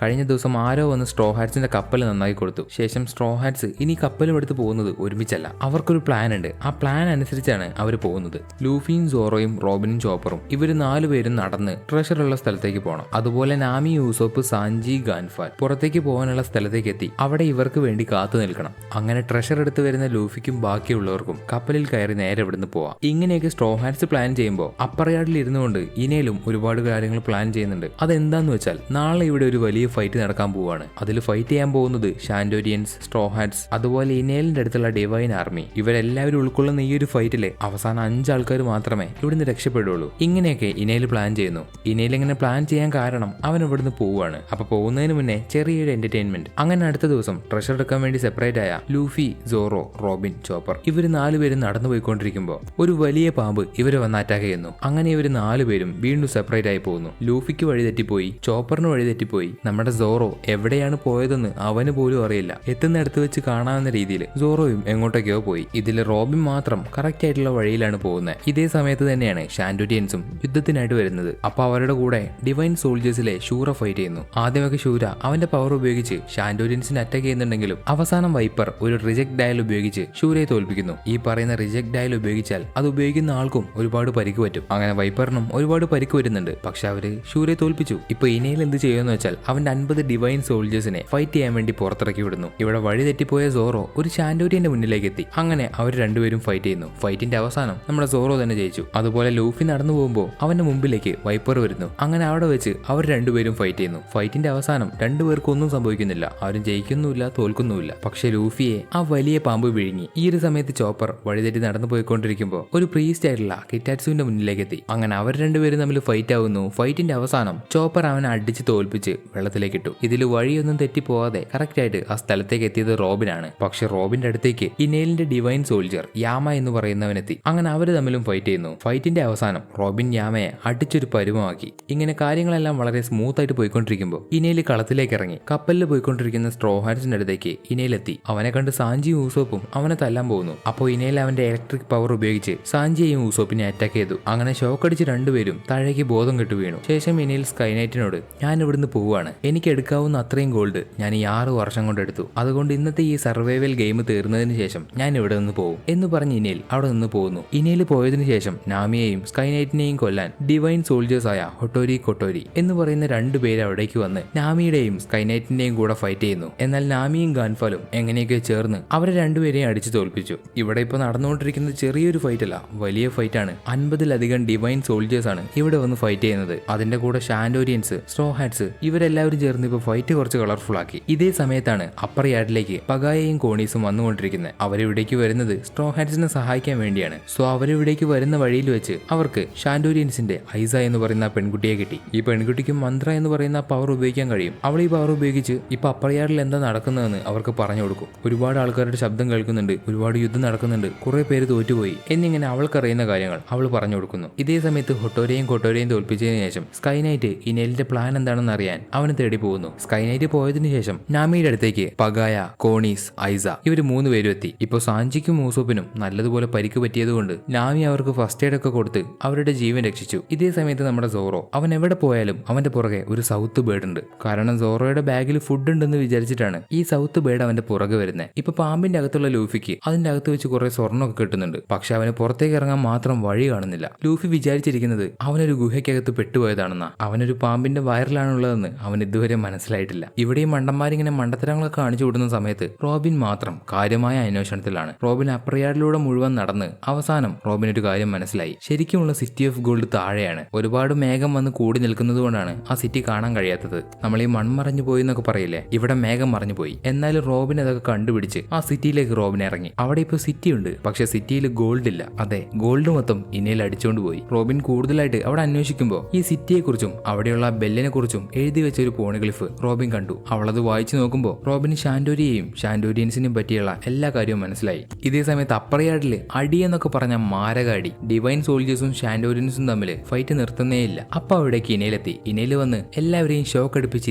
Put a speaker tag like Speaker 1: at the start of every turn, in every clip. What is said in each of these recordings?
Speaker 1: കഴിഞ്ഞ ദിവസം ആരോ വന്ന് സ്ട്രോ ഹാറ്റ്സിന്റെ കപ്പൽ നന്നാക്കി കൊടുത്തു. ശേഷം സ്ട്രോ ഹാറ്റ്സ് ഇനി കപ്പലും എടുത്ത് പോകുന്നത് ഒരുമിച്ചല്ല, അവർക്കൊരു പ്ലാൻ ഉണ്ട്. ആ പ്ലാൻ അനുസരിച്ചാണ് അവർ പോകുന്നത്. ലൂഫിയും സോറോയും റോബിനും ചോപ്പറും ഇവര് 4 പേരും നടന്ന് ട്രഷറുള്ള സ്ഥലത്തേക്ക് പോകണം. അതുപോലെ നാമി, യൂസോപ്പ്, സാഞ്ചി, ഗാൻഫാൽ പുറത്തേക്ക് പോകാനുള്ള സ്ഥലത്തേക്ക് എത്തി അവിടെ ഇവർക്ക് വേണ്ടി കാത്തു നിൽക്കണം. അങ്ങനെ ട്രഷർ എടുത്ത് വരുന്ന ലൂഫിക്കും ബാക്കിയുള്ളവർക്കും കപ്പലിൽ കയറി നേരെ ഇവിടുന്ന് പോവാം. ഇങ്ങനെയൊക്കെ സ്ട്രോ ഹാറ്റ്സ് പ്ലാൻ ചെയ്യുമ്പോൾ അപ്പർ യാർഡിൽ ഇരുന്നുകൊണ്ട് ഇനയിലും ഒരുപാട് കാര്യങ്ങൾ പ്ലാൻ ചെയ്യുന്നുണ്ട്. അതെന്താന്ന് വെച്ചാൽ നാളെ ഇവിടെ ഒരു വലിയ ഫൈറ്റ് നടക്കാൻ പോവാണ്. അതിൽ ഫൈറ്റ് ചെയ്യാൻ പോകുന്നത് ഷാൻഡോരിയൻസ്, സ്ട്രോ ഹാറ്റ്സ്, അതുപോലെ ഇനേലിന്റെ അടുത്തുള്ള ഡിവൈൻ ആർമി. ഇവരെല്ലാവരും ഉൾക്കൊള്ളുന്ന ഈ ഒരു ഫൈറ്റിലെ അവസാനം 5 ആൾക്കാർ മാത്രമേ ഇവിടുന്ന് രക്ഷപ്പെടുള്ളൂ. ഇങ്ങനെയൊക്കെ ഇനയിൽ പ്ലാൻ ചെയ്യുന്നു. ഇനയിൽ ഇങ്ങനെ പ്ലാൻ ചെയ്യാൻ കാരണം അവൻ ഇവിടുന്ന് പോവുകയാണ്. അപ്പൊ പോകുന്നതിന് മുന്നേ ചെറിയൊരു എന്റർടൈൻമെന്റ്. അങ്ങനെ അടുത്ത ദിവസം ട്രഷർ എടുക്കാൻ വേണ്ടി സെപ്പറേറ്റ് ആയ ലൂഫി, സോറോ, റോബിൻ, ചോപ്പർ ഇവർ 4 പേരും നടന്നു പോയിക്കൊണ്ടിരിക്കുമ്പോൾ ഒരു വലിയ പാമ്പ് ഇവരെ വന്ന് അറ്റാക്ക് ചെയ്യുന്നു. അങ്ങനെ ഇവർ 4 പേരും വീണ്ടും സെപ്പറേറ്റ് ആയി പോകുന്നു. ലൂഫിക്ക് വഴി തെറ്റിപ്പോയി, ചോപ്പറിന് വഴി തെറ്റിപ്പോയി. നമ്മുടെ സോറോ എവിടെയാണ് പോയതെന്ന് അവന് പോലും അറിയില്ല. എത്തുന്നിടത്ത് വെച്ച് കാണാവുന്ന രീതിയിൽ സോറോയും എങ്ങോട്ടൊക്കെയോ പോയി. ഇതിൽ റോബിൻ മാത്രം കറക്റ്റ് ആയിട്ടുള്ള വഴിയിലാണ് പോകുന്നത്. ഇതേ സമയത്ത് തന്നെയാണ് ഷാൻഡോരിയൻസും യുദ്ധത്തിനായിട്ട് വരുന്നത്. അപ്പൊ അവരുടെ കൂടെ ഡിവൈൻ സോൾജേഴ്സിലെ ഷൂറ ഫൈറ്റ് ചെയ്യുന്നു. ആദ്യമൊക്കെ ഷൂര അവന്റെ പവർ ഉപയോഗിച്ച് ഷാൻഡോരിയൻസിനെ അറ്റാക്ക് ചെയ്യുന്നുണ്ടെങ്കിലും അവസാനം വൈപ്പർ ഒരു റിജക്ട് ഡയൽ ഉപയോഗിച്ച് ഷൂരയെ തോൽപ്പിക്കുന്നു. ഈ പറയുന്ന റിജക്ട് ഡയൽ ഉപയോഗിച്ചാൽ അത് ഉപയോഗിക്കുന്ന ആൾക്കും ഒരുപാട് പരിക്ക് പറ്റും. അങ്ങനെ വൈപ്പറിനും ഒരുപാട് പരിക്ക് വരുന്നുണ്ട്. പക്ഷെ അവര് ഷൂരയെ തോൽപ്പിച്ചു. ഇപ്പൊ ഇനയിൽ എന്ത് ചെയ്യുമെന്ന് വെച്ചാൽ അവന്റെ 50 ഡിവൈൻ സോൾജേഴ്സിനെ ഫൈറ്റ് ചെയ്യാൻ വേണ്ടി പുറത്തിറക്കി വിടുന്നു. ഇവിടെ വഴി തെറ്റിപ്പോയ സോറോ ഒരു ഷാൻഡോരിയന്റെ മുന്നിലേക്ക് എത്തി. അങ്ങനെ അവർ രണ്ടുപേരും ഫൈറ്റ് ചെയ്യുന്നു. ഫൈറ്റിന്റെ അവസാനം നമ്മുടെ സോറോ തന്നെ ജയിച്ചു. അതുപോലെ ലൂഫി നടന്നു പോകുമ്പോൾ അവന്റെ മുമ്പിലേക്ക് വൈപ്പർ വരുന്നു. അങ്ങനെ അവിടെ വെച്ച് അവർ രണ്ടുപേരും ഫൈറ്റ് ചെയ്യുന്നു. ഫൈറ്റിന്റെ അവസാനം രണ്ടുപേർക്കും ഒന്നും സംഭവിക്കുന്നില്ല. ആരും ജയിക്കുന്നുമില്ല, തോൽക്കുന്നുമില്ല. പക്ഷെ ലൂഫിയെ ആ വലിയ പാമ്പ് വിഴുങ്ങി. ഈ ഒരു സമയത്ത് ചോപ്പർ വഴിതെറ്റി നടന്നു പോയിക്കൊണ്ടിരിക്കുമ്പോൾ ഒരു പ്രീസ്റ്റ് ആയിട്ടുള്ള കിറ്റാറ്റ്സുവിന്റെ മുന്നിലേക്ക് എത്തി. അങ്ങനെ അവർ രണ്ടുപേരും തമ്മിൽ ഫൈറ്റ് ആവുന്നു. ഫൈറ്റിന്റെ അവസാനം ചോപ്പർ അവനെ അടിച്ച് തോൽപ്പിച്ച് വെള്ളത്തിലേക്ക് ഇട്ടു. ഇതിൽ വഴിയൊന്നും തെറ്റിപ്പോവാതെ കറക്റ്റ് ആയിട്ട് ആ സ്ഥലത്തേക്ക് എത്തിയത് റോബിനാണ്. പക്ഷെ റോബിന്റെ അടുത്തേക്ക് ഇനേലിന്റെ ഡിവൈൻ സോൾജർ യാമ എന്ന് പറയുന്നവനെത്തി. അങ്ങനെ അവര് തമ്മിലും ഫൈറ്റ് ചെയ്യുന്നു. ഫൈറ്റിന്റെ അവസാനം റോബിൻ യാമയെ അടിച്ചൊരു പരുവമാക്കി. ഇങ്ങനെ കാര്യങ്ങളെല്ലാം വളരെ സ്മൂത്ത് ആയിട്ട് പോയിക്കൊണ്ടിരിക്കുമ്പോൾ ഇനേൽ കളത്തിലേക്ക് ഇറങ്ങി കപ്പലിൽ പോയിക്കൊണ്ടിരിക്കുന്ന സ്ട്രോ ഹാറ്റ്സിന്റെ അടുത്തേക്ക് ഇനയിലെത്തി. അവനെ കണ്ട് സാഞ്ചിയും ഊസോപ്പും അവനെ തല്ലാൻ പോകുന്നു. അപ്പോൾ ഇനയിൽ അവന്റെ ഇലക്ട്രിക് പവർ ഉപയോഗിച്ച് സാഞ്ചിയെയും ഊസോപ്പിനെ അറ്റാക്ക് ചെയ്തു. അങ്ങനെ ഷോക്കടിച്ച് രണ്ടുപേരും താഴേക്ക് ബോധം കെട്ടു വീണു. ശേഷം ഇനയിൽ സ്കൈനൈറ്റിനോട് ഞാൻ ഇവിടുന്ന് പോവുകയാണ്, എനിക്ക് എടുക്കാവുന്ന അത്രയും ഗോൾഡ് ഞാൻ ഈ 6 വർഷം കൊണ്ട് എടുത്തു, അതുകൊണ്ട് ഇന്നത്തെ ഈ സർവൈവൽ ഗെയിം തീർന്നതിന് ശേഷം ഞാൻ ഇവിടെ നിന്ന് പോകും എന്ന് പറഞ്ഞ് ഇനയിൽ അവിടെ നിന്ന് പോകുന്നു. ഇനയിൽ പോയതിനു ശേഷം നാമിയെയും സ്കൈനൈറ്റിനെയും കൊല്ലാൻ ഡിവൈൻ സോൾജേഴ്സ് ആയ ഹൊട്ടോരി, കൊട്ടോരി എന്ന് പറയുന്ന 2 പേര് അവിടേക്ക് വന്ന് നാമിയുടെയും സ്കൈനൈറ്റിന്റെയും കൂടെ ഫൈറ്റ് ചെയ്യുന്നു. എന്നാൽ നാമിയും ഗാൻഫാലും എങ്ങനെയൊക്കെ ചേർന്ന് അവരെ രണ്ടുപേരെയും അടിച്ചു തോൽപ്പിച്ചു. ഇവിടെ ഇപ്പോൾ നടന്നുകൊണ്ടിരിക്കുന്നത് ചെറിയൊരു ഫൈറ്റ് അല്ല, വലിയ ഫൈറ്റ് ആണ്. 50-ലധികം ഡിവൈൻ സോൾജേഴ്സ് ആണ് ഇവിടെ വന്ന് ഫൈറ്റ് ചെയ്യുന്നത്. അതിന്റെ കൂടെ ഷാൻഡോരിയൻസ്, സ്ട്രോ ഹാറ്റ്സ് ഇവരെല്ലാവരും ചേർന്ന് ഇപ്പോൾ ഫൈറ്റ് കുറച്ച് കളർഫുൾ ആക്കി. ഇതേ സമയത്താണ് അപ്പർ യാർഡിലേക്ക് പഗായയും കോണീസും വന്നുകൊണ്ടിരിക്കുന്നത്. അവരിവിടേക്ക് വരുന്നത് സ്ട്രോ ഹാറ്റ്സിനെ സഹായിക്കാൻ വേണ്ടിയാണ്. സോ അവരിവിടേക്ക് വരുന്ന വഴിയിൽ വെച്ച് അവർക്ക് ഷാൻഡോരിയൻസിന്റെ ഐസ എന്ന് പറയുന്ന പെൺകുട്ടിയെ കിട്ടി. ഈ പെൺകുട്ടിക്ക് മന്ത്ര എന്ന് പറയുന്ന പവർ ഉപയോഗിക്കാൻ കഴിയും. അവൾ ഈ പവർ ഉപയോഗിച്ച് ഇപ്പൊ അപ്പർ യാർഡിൽ എന്താ നടക്കുന്നതെന്ന് അവർക്ക് പറഞ്ഞു കൊടുക്കും. ഒരുപാട് ആൾക്കാരുടെ ശബ്ദം കേൾക്കുന്നുണ്ട്, ഒരുപാട് യുദ്ധം നടക്കുന്നുണ്ട്, കുറെ പേര് തോറ്റുപോയി എന്നിങ്ങനെ അവൾക്കറിയുന്ന കാര്യങ്ങൾ അവൾ പറഞ്ഞു കൊടുക്കുന്നു. ഇതേ സമയത്ത് ഹൊട്ടോരെയും കൊട്ടോരെയും തോൽപ്പിച്ചതിന് ശേഷം സ്കൈനൈറ്റ് ഇനേലിന്റെ പ്ലാൻ എന്താണെന്ന് അറിയാൻ അവന് തേടി പോകുന്നു. സ്കൈനൈറ്റ് പോയതിനു ശേഷം നാമിയുടെ അടുത്തേക്ക് പഗായ, കോണീസ്, ഐസ ഇവർ 3 പേരും എത്തി. ഇപ്പോൾ സാഞ്ചിക്കും മൂസോപ്പിനും നല്ലതുപോലെ പരിക്ക് പറ്റിയതുകൊണ്ട് നാമി അവർക്ക് ഫസ്റ്റ് എയ്ഡ് ഒക്കെ കൊടുത്ത് അവരുടെ ജീവൻ രക്ഷിച്ചു. ഇതേ സമയത്ത് നമ്മുടെ സോറോ അവൻ എവിടെ പോയാലും അവന്റെ പുറകെ ഒരു സൗത്ത് ബേർഡ് ഉണ്ട്. കാരണം സോറോയുടെ ബാഗിൽ ഫുഡ് ഉണ്ടെന്ന് വിചാരിച്ചിട്ടാണ് ഈ സൗത്ത് ബേർഡ് അവന്റെ പുറകെ വരുന്നത്. ഇപ്പൊ പാമ്പിന്റെ അകത്തുള്ള ലൂഫിക്ക് അതിന്റെ അകത്ത് വെച്ച് കുറെ സ്വർണ്ണമൊക്കെ കിട്ടുന്നുണ്ട്. പക്ഷെ അവന് പുറത്തേക്ക് ഇറങ്ങാൻ മാത്രം വഴി കാണുന്നില്ല. ലൂഫി വിചാരിച്ചിരിക്കുന്നത് അവനൊരു ഗുഹയ്ക്കകത്ത് പെട്ടുപോയതാണെന്നാ. അവനൊരു പാമ്പിന്റെ വയറിലാണുള്ളതെന്ന് അവൻ ഇതുവരെ മനസ്സിലായിട്ടില്ല. ഇവിടെയും മണ്ടന്മാരിങ്ങനെ മണ്ടത്തരങ്ങളൊക്കെ കാണിച്ചു വിടുന്ന സമയത്ത് റോബിൻ മാത്രം കാര്യമായ അന്വേഷണത്തിലാണ്. റോബിൻ അപ്രയാറിലൂടെ മുഴുവൻ നടന്ന് അവസാനം റോബിൻ ഒരു കാര്യം മനസ്സിലായി. ശരിക്കുമുള്ള സിറ്റി ഓഫ് ഗോൾഡ് താഴെയാണ്. ഒരുപാട് മേഘം വന്ന് കൂടി നിൽക്കുന്നത് കൊണ്ടാണ് ആ സിറ്റി കാണാൻ കഴിയാത്തത്. നമ്മൾ ഈ മൺമറഞ്ഞു പോയി എന്നൊക്കെ പറയില്ലേ, ഇവിടെ മേഘം മറഞ്ഞു പോയി. എന്നാലും റോബിൻ അതൊക്കെ കണ്ടുപിടിച്ച് ആ സിറ്റിയിലേക്ക് റോബിൻ ഇറങ്ങി. അവിടെ ഇപ്പോൾ സിറ്റി ഉണ്ട്, പക്ഷെ സിറ്റിയിൽ ഗോൾഡ് ഇല്ല. അതെ, ഗോൾഡ് മൊത്തം ഇനയിൽ അടിച്ചുകൊണ്ട് പോയി. റോബിൻ കൂടുതലായിട്ട് അവിടെ അന്വേഷിക്കുമ്പോൾ ഈ സിറ്റിയെ കുറിച്ചും അവിടെയുള്ള ബെല്ലിനെ കുറിച്ചും എഴുതി വെച്ച ഒരു പോണിഗ്ലിഫ് റോബിൻ കണ്ടു. അവളത് വായിച്ചു നോക്കുമ്പോൾ റോബിന് ഷാൻഡോരിയെയും ഷാൻഡോരിയൻസിനെയും പറ്റിയുള്ള എല്ലാ കാര്യവും മനസ്സിലായി. ഇതേ സമയത്ത് അപ്പർ യാർഡിൽ അടി എന്നൊക്കെ പറഞ്ഞ മാരകാടി ഡിവൈൻ സോൾജേഴ്സും ഷാൻഡോരിയൻസും തമ്മിൽ ഫൈറ്റ് നിർത്തുന്നേയില്ല. അപ്പൊ അവിടേക്ക് ഇനയിലെത്തി. ഇനയിൽ വന്ന് എല്ലാവരെയും ഷോക്ക് അടിപ്പിച്ച്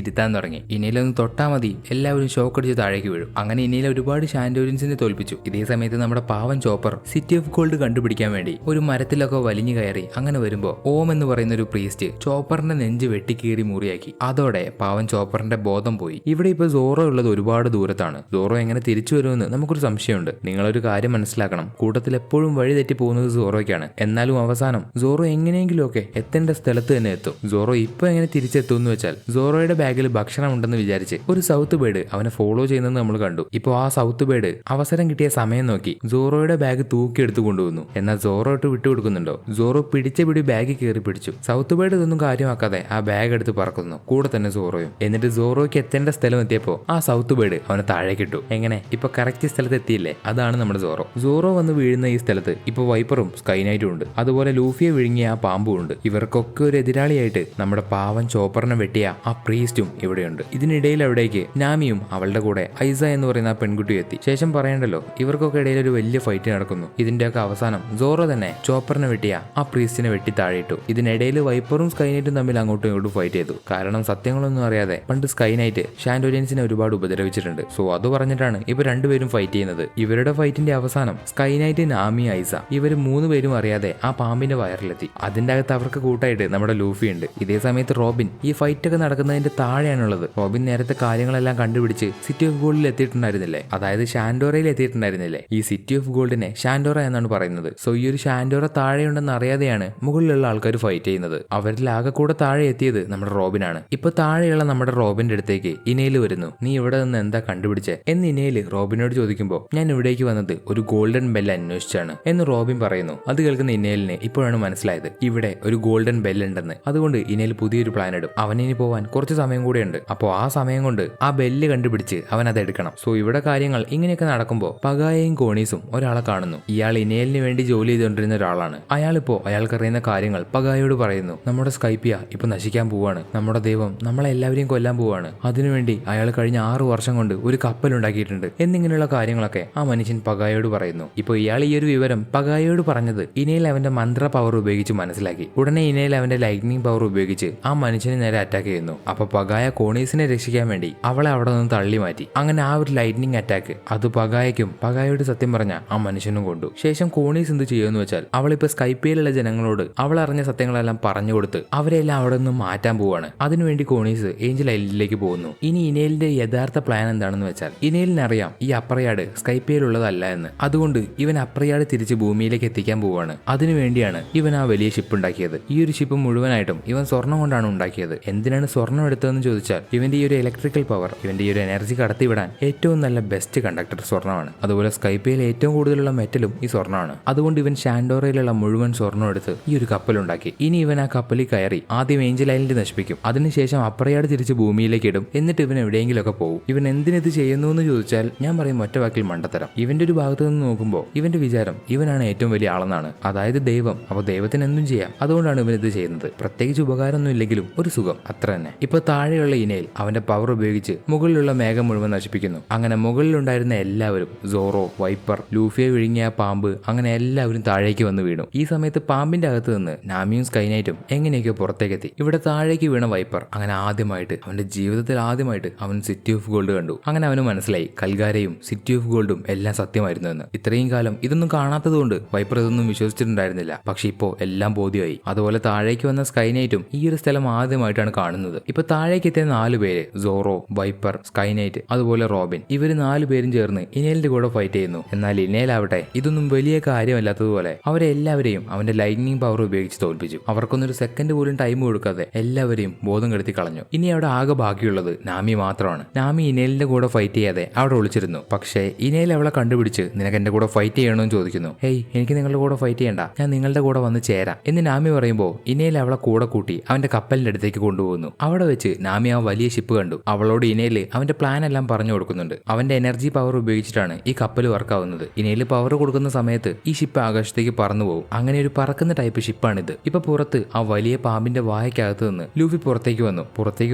Speaker 1: ഇരുത്താൻ തുടങ്ങി. ഇനയിലൊന്ന് തൊട്ടാ മതി എല്ലാവരും ഷോക്ക് അടിച്ച് താഴേക്ക് വീഴും. അങ്ങനെ ഇനയിൽ ഒരുപാട് ഷാൻഡോരിയൻസിനെ തോൽപ്പിച്ചു. ഇതേ സമയത്ത് നമ്മുടെ പാവൻ ചോപ്പർ സിറ്റി ഓഫ് ഗോൾഡ് കണ്ടുപിടിക്കാൻ വേണ്ടി ഒരു മരത്തിലൊക്കെ വലിഞ്ഞു കയറി അങ്ങനെ വരുമ്പോ ഓം എന്ന് പറയുന്ന ഒരു പ്രീസ്റ്റ് ചോപ്പറിന്റെ നെഞ്ച് വെട്ടിക്കീറി മുറിയാക്കി. അതോടെ പാവൻ ചോപ്പറിന്റെ ബോധം പോയി. ഇവിടെ ഇപ്പൊ സോറോ ഉള്ളത് ഒരുപാട് ദൂരത്താണ്. സോറോ എങ്ങനെ തിരിച്ചു വരുമെന്ന് നമുക്കൊരു സംശയമുണ്ട്. നിങ്ങളൊരു കാര്യം മനസ്സിലാക്കണം, കൂട്ടത്തിൽ എപ്പോഴും വഴി തെറ്റി പോകുന്നത് സോറോയ്ക്കാണ്. എന്നാലും അവസാനം സോറോ എങ്ങനെയെങ്കിലും ഒക്കെ എത്തേണ്ട സ്ഥലത്ത് തന്നെ എത്തും. സോറോ ഇപ്പൊ എങ്ങനെ തിരിച്ചെത്തും എന്ന് വെച്ചാൽ സോറോയുടെ ബാഗിൽ ഭക്ഷണം ഉണ്ടെന്ന് വിചാരിച്ച് ഒരു സൗത്ത് ബേർഡ് അവനെ ഫോളോ ചെയ്യുന്നത് നമ്മൾ കണ്ടു. ഇപ്പൊ ആ സൗത്ത് ബേർഡ് അവസരം കിട്ടിയ സമയം നോക്കി സോറോയുടെ ബാഗ് തൂക്കിയെടുത്ത് കൊണ്ടുവന്നു. എന്നാൽ സോറോ ഇട്ട് വിട്ടുകൊടുക്കുന്നുണ്ടോ? സോറോ പിടിച്ച പിടി ബാഗ് കയറി പിടിച്ചു. സൗത്ത് ബേർഡ് ഇതൊന്നും കാര്യമാക്കാതെ ആ ബാഗ് എടുത്ത് പറക്കുന്നു, കൂടെ തന്നെ സോറോയും. എന്നിട്ട് സോറോയ്ക്ക് എത്തേണ്ട സ്ഥലം എത്തിയപ്പോ ആ സൗത്ത് ബേർഡ് അവനെ താഴേക്കിട്ടു. എങ്ങനെ ഇപ്പൊ കറക്റ്റ് സ്ഥലത്ത് എത്തിയില്ലേ? അതാണ് നമ്മുടെ സോറോ. സോറോ വന്ന് വീഴുന്ന ഈ സ്ഥലത്ത് ഇപ്പൊ വൈപ്പറും സ്കൈ നൈറ്റും ഉണ്ട്. അതുപോലെ ലൂഫിയെ വിഴുങ്ങിയ ആ പാമ്പും ഉണ്ട്. ഇവർക്കൊക്കെ ഒരു എതിരാളിയായിട്ട് നമ്മുടെ പാവൻ ചോപ്പറിനെ വെട്ടിയ ആ പ്രീസ്റ്റും ഇവിടെയുണ്ട്. ഇതിനിടയിൽ അവിടേക്ക് നാമിയും അവളുടെ കൂടെ ഐസ എന്ന് പറയുന്ന ആ പെൺകുട്ടി എത്തി. ശേഷം പറയണ്ടല്ലോ, ഇവർക്കൊക്കെ ഇടയിൽ ഒരു വലിയ ഫൈറ്റ് നടക്കുന്നു. ഇതിന്റെയൊക്കെ അവസാനം സോറോ തന്നെ ചോപ്പറിനെ വെട്ടിയ ആ പ്രീസ്റ്റിനെ വെട്ടി താഴെയിട്ടു. ഇതിനിടയിൽ വൈപ്പറും സ്കൈ നൈറ്റും തമ്മിൽ അങ്ങോട്ടും ഇങ്ങോട്ടും ഫൈറ്റ് ചെയ്തു. കാരണം സത്യങ്ങളൊന്നും അറിയാതെ പണ്ട് സ്കൈ നൈറ്റ് ഷാൻഡോലിയൻസിനെ ഒരുപാട് ഉപദ്രവിച്ചിട്ടുണ്ട്. സോ അത് പറഞ്ഞിട്ടാണ് ഇവർ രണ്ടുപേരും ഫൈറ്റ് ചെയ്യുന്നത്. ഇവരുടെ ഫൈറ്റിന്റെ അവസാനം സ്കൈ നൈറ്റ്, നാമി, ഐസ ഇവര് 3 പേരും അറിയാതെ ആ പാമ്പിന്റെ വയറിലെത്തി. അതിന്റെ അകത്ത് അവർക്ക് കൂട്ടായിട്ട് നമ്മുടെ ലൂഫി ഉണ്ട്. ഇതേ സമയത്ത് റോബിൻ ഈ ഫൈറ്റ് ഒക്കെ നടക്കുന്നതിന്റെ താഴെയാണുള്ളത്. റോബിൻ നേരത്തെ കാര്യങ്ങളെല്ലാം കണ്ടുപിടിച്ച് സിറ്റി ഓഫ് ഗോൾഡിൽ എത്തിയിട്ടുണ്ടായിരുന്നില്ലേ, അതായത് ഷാൻഡോറയിൽ എത്തിയിട്ടുണ്ടായിരുന്നില്ലേ. ഈ സിറ്റി ഓഫ് ഗോൾഡിനെ ഷാൻഡോറ എന്നാണ് പറയുന്നത്. സോ ഈ ഒരു ഷാൻഡോറ താഴെയുണ്ടെന്ന് അറിയാതെയാണ് മുകളിലുള്ള ആൾക്കാർ ഫൈറ്റ് ചെയ്യുന്നത്. അവരിൽ ആകെ കൂടെ താഴെ എത്തിയത് നമ്മുടെ റോബിനാണ്. ഇപ്പൊ താഴെയുള്ള നമ്മുടെ റോബിന്റെ അടുത്തേക്ക് ഇനയിൽ വരുന്നു. നീ ഇവിടെ നിന്ന് എന്താ കണ്ടുപിടിച്ചേ എന്ന് ഇനയിൽ റോബിനോട് ചോദിക്കുമ്പോൾ, ഞാൻ ഇവിടേക്ക് വന്നത് ഒരു ഗോൾഡൻ ബെൽ അന്വേഷിച്ചാണ് എന്ന് റോബിൻ പറയുന്നു. അത് കേൾക്കുന്ന ഇനയിലിന് ഇപ്പോഴാണ് മനസ്സിലായത് ഇവിടെ ഒരു ഗോൾഡൻ ബെൽ ഉണ്ടെന്ന്. അതുകൊണ്ട് ഇനയിൽ പുതിയൊരു പ്ലാൻ ഇടും. അവനിനി പോവാൻ കുറച്ച് സമയം കൂടെയുണ്ട്. അപ്പോൾ ആ സമയം കൊണ്ട് ആ ബെല്ല് കണ്ടുപിടിച്ച് അവൻ അത് എടുക്കണം. സോ ഇവിടെ കാര്യങ്ങൾ ഇങ്ങനെയൊക്കെ നടക്കുമ്പോൾ പകായയും കോണീസും ഒരാളെ കാണുന്നു. ഇയാൾ ഇനയിലിന് വേണ്ടി ജോലി ചെയ്തുകൊണ്ടിരുന്ന ഒരാളാണ്. അയാളിപ്പോ അയാൾക്കറിയുന്ന കാര്യങ്ങൾ പകായോട് പറയുന്നു. നമ്മുടെ സ്കൈപ്പിയ ഇപ്പൊ നശിക്കാൻ പോവാണ്. നമ്മുടെ ദൈവം നമ്മളെല്ലാവരെയും കൊല്ലാൻ പോവാണ്. അതിനുവേണ്ടി അയാൾ കഴിഞ്ഞ 6 വർഷം കൊണ്ട് ഒരു കപ്പൽ ഉണ്ടാക്കിയിട്ടുണ്ട് എന്നിങ്ങനെയുള്ള കാര്യങ്ങളൊക്കെ ആ മനുഷ്യൻ പകായോട് പറയുന്നു. ഇപ്പൊ ഇയാൾ ഈ ഒരു വിവരം പകായോട് പറഞ്ഞത് ഇനയിൽ അവന്റെ മന്ത്ര പവർ ഉപയോഗിച്ച് മനസ്സിലാക്കി. ഉടനെ ഇനയിൽ അവന്റെ ലൈറ്റ്നിങ് പവർ ഉപയോഗിച്ച് ആ മനുഷ്യനെ നേരെ അറ്റാക്ക് ചെയ്യുന്നു. അപ്പൊ പകായ കോണീസിനെ രക്ഷിക്കാൻ വേണ്ടി അവളെ അവിടെ നിന്ന് തള്ളി മാറ്റി. അങ്ങനെ ആ ഒരു ലൈറ്റ്നിങ് അറ്റാക്ക് അത് പകായക്കും പകായോട് സത്യം പറഞ്ഞ ആ മനുഷ്യനും കൊണ്ടു. ശേഷം കോണീസ് എന്ത് ചെയ്യുമെന്ന് വെച്ചാൽ അവളിപ്പോ സ്കൈപ്പിയിലുള്ള ജനങ്ങളോട് അവൾ അറിഞ്ഞ സത്യങ്ങളെല്ലാം പറഞ്ഞു കൊടുത്ത് അവരെല്ലാം അവിടെ നിന്ന് മാറ്റാൻ പോവാണ്. അതിനുവേണ്ടി കോണീസ് ഏഞ്ചൽ ഐലൻഡിലേക്ക് പോകുന്നു. ഇനി ഇനേലിന്റെ യഥാർത്ഥ പ്ലാൻ എന്താണെന്ന് വെച്ചാൽ ഇനേലിനറിയാം ഈ അപ്രയാട് സ്കൈപ്പിയിലുള്ളതല്ല എന്ന്. അതുകൊണ്ട് ഇവൻ അപ്രയാട് തിരിച്ച് ഭൂമിയിലേക്ക് എത്തിക്കാൻ പോവാണ്. അതിനുവേണ്ടിയാണ് ഇവൻ ആ വലിയ ഷിപ്പ് ഉണ്ടാക്കിയത്. ഈ ഒരു ഷിപ്പ് മുഴുവനായിട്ടും ഇവൻ സ്വർണം കൊണ്ടാണ് ഉണ്ടാക്കിയത്. എന്തിനാണ് സ്വർണം എടുത്തതെന്ന് ചോദിച്ചാൽ ഇവന്റെ ഈ ഒരു ഇലക്ട്രിക്കൽ പവർ, ഇവന്റെ ഈ ഒരു എനർജി കടത്തിവിടാൻ ഏറ്റവും നല്ല ബെസ്റ്റ് കണ്ടക്ടർ സ്വർണ്ണമാണ്. അതുപോലെ സ്കൈപ്പിയിൽ ഏറ്റവും കൂടുതലുള്ള മെറ്റലും ഈ സ്വർണ്ണമാണ്. അതുകൊണ്ട് ഇവൻ ഷാൻഡോറയിലുള്ള മുഴുവൻ സ്വർണ്ണം എടുത്ത് ഈ ഒരു കപ്പലുണ്ടാക്കി. ഇനി ഇവൻ ആ കപ്പലിൽ കയറി ആദ്യം ഏഞ്ചൽ ഐലൻഡ് നശിപ്പിക്കും. അതിനുശേഷം അപ്രയാട് തിരിച്ച് ഭൂമിയിലേക്ക് ഇടും. എന്നിട്ട് ഇവൻ എവിടെയെങ്കിലുമൊക്കെ പോകും. ഇവൻ എന്തിനത് ചെയ്യുന്നു എന്ന് ചോദിച്ചാൽ ഞാൻ പറയും ഒറ്റ വാക്കിൽ മണ്ടത്തരം. ഇവന്റെ ഒരു ഭാഗത്ത് നിന്ന് നോക്കുമ്പോൾ ഇവന്റെ വിചാരം ഇവനാണ് ഏറ്റവും വലിയ ആളെന്നാണ്, അതായത് ദൈവം. അപ്പൊ ദൈവത്തിന് എന്തും ചെയ്യാം, അതുകൊണ്ടാണ് ഇവൻ ഇത് ചെയ്യുന്നത്. പ്രത്യേകിച്ച് ഉപകാരമൊന്നും ഇല്ലെങ്കിലും ഒരു സുഖം, അത്ര തന്നെ. ഇപ്പൊ താഴെയുള്ള ഇനയിൽ അവന്റെ പവർ ഉപയോഗിച്ച് മുകളിലുള്ള മേഘം മുഴുവൻ നശിപ്പിക്കുന്നു. അങ്ങനെ മുകളിലുണ്ടായിരുന്ന എല്ലാവരും, സോറോ, വൈപ്പർ, ലൂഫിയെ വിഴുങ്ങിയ പാമ്പ്, അങ്ങനെ എല്ലാവരും താഴേക്ക് വന്ന് വീണു. ഈ സമയത്ത് പാമ്പിന്റെ അകത്ത് നിന്ന് നാമിയും സ്കൈ നൈറ്റും എങ്ങനെയൊക്കെയോ പുറത്തേക്കെത്തി. ഇവിടെ താഴേക്ക് വീണ വൈപ്പർ അങ്ങനെ ആദ്യമായിട്ട് അവന്റെ ജീവിതത്തിൽ ആദ്യമായിട്ട് അവൻ സിറ്റി ഓഫ് ഗോൾഡ് കണ്ടു. അങ്ങനെ അവന് മനസ്സിലായി കൽഗാരയും സിറ്റി ഓഫ് ഗോൾഡും എല്ലാം സത്യമായിരുന്നു എന്ന്. ഇത്രയും കാലം ഇതൊന്നും കാണാത്തത് കൊണ്ട് വൈപ്പർ ഇതൊന്നും വിശ്വസിച്ചിട്ടുണ്ടായിരുന്നില്ല. പക്ഷെ ഇപ്പോ എല്ലാം ബോധ്യമായി. അതുപോലെ താഴേക്ക് വന്ന സ്കൈ നൈറ്റും ഈ ഒരു സ്ഥലം ആദ്യമായിട്ടാണ് കാണുന്നത്. ഇപ്പൊ താഴേക്ക് എത്തിയ 4 പേര്, സോറോ, വൈപ്പർ, സ്കൈ നൈറ്റ്, അതുപോലെ റോബിൻ, ഇവര് 4 പേരും ചേർന്ന് ഇനേലിന്റെ കൂടെ ഫൈറ്റ് ചെയ്യുന്നു. എന്നാൽ ഇനേലാവട്ടെ ഇതൊന്നും വലിയ കാര്യമല്ലാത്തതുപോലെ അവരെല്ലാവരെയും അവന്റെ ലൈറ്റ്നിങ് പവർ ഉപയോഗിച്ച് തോൽപ്പിച്ചു. അവർക്കൊന്നൊരു സെക്കൻഡ് പോലും ടൈം കൊടുക്കാതെ എല്ലാവരെയും ബോധം കെടുത്തി കളഞ്ഞു. ഇനി അവിടെ ആകെ ബാക്കിയുള്ളത് നാമി മാത്രമാണ്. നാമി ഇനേലിന്റെ കൂടെ ഫൈറ്റ് ചെയ്യാതെ അവിടെ ഒളിച്ചിരുന്നു. പക്ഷേ ഇനേൽ അവളെ കണ്ടുപിടിച്ച് നിനക്ക് എന്റെ കൂടെ ഫൈറ്റ് ചെയ്യണമെന്ന് ചോദിക്കുന്നു. ഹേയ്, എനിക്ക് നിങ്ങളുടെ കൂടെ ഫൈറ്റ് ചെയ്യണ്ട, ഞാൻ നിങ്ങളുടെ കൂടെ വന്ന് ചേരാം എന്ന് നാമി പറയുമ്പോൾ ഇനേൽ അവളെ കൂടെ കൂട്ടി അവന്റെ കപ്പലിന്റെ അടുത്തേക്ക് കൊണ്ടുപോകുന്നു. അവിടെ വെച്ച് നാമി ആ വലിയ ഷിപ്പ് കണ്ടു. അവളോട് ഇനേൽ അവന്റെ പ്ലാൻ എല്ലാം പറഞ്ഞു കൊടുക്കുന്നുണ്ട്. അവന്റെ എനർജി പവർ ഉപയോഗിച്ചിട്ടാണ് ഈ കപ്പൽ വർക്കാവുന്നത്. ഇനേൽ പവർ കൊടുക്കുന്ന സമയത്ത് ഈ ഷിപ്പ് ആകാശത്തേക്ക് പറന്നു പോകും. അങ്ങനെ ഒരു പറക്കുന്ന ടൈപ്പ് ഷിപ്പാണിത്. ഇപ്പൊ പുറത്ത് ആ വലിയ പാമ്പിന്റെ വായക്കകത്ത് നിന്ന് ലൂഫി പുറത്തേക്ക്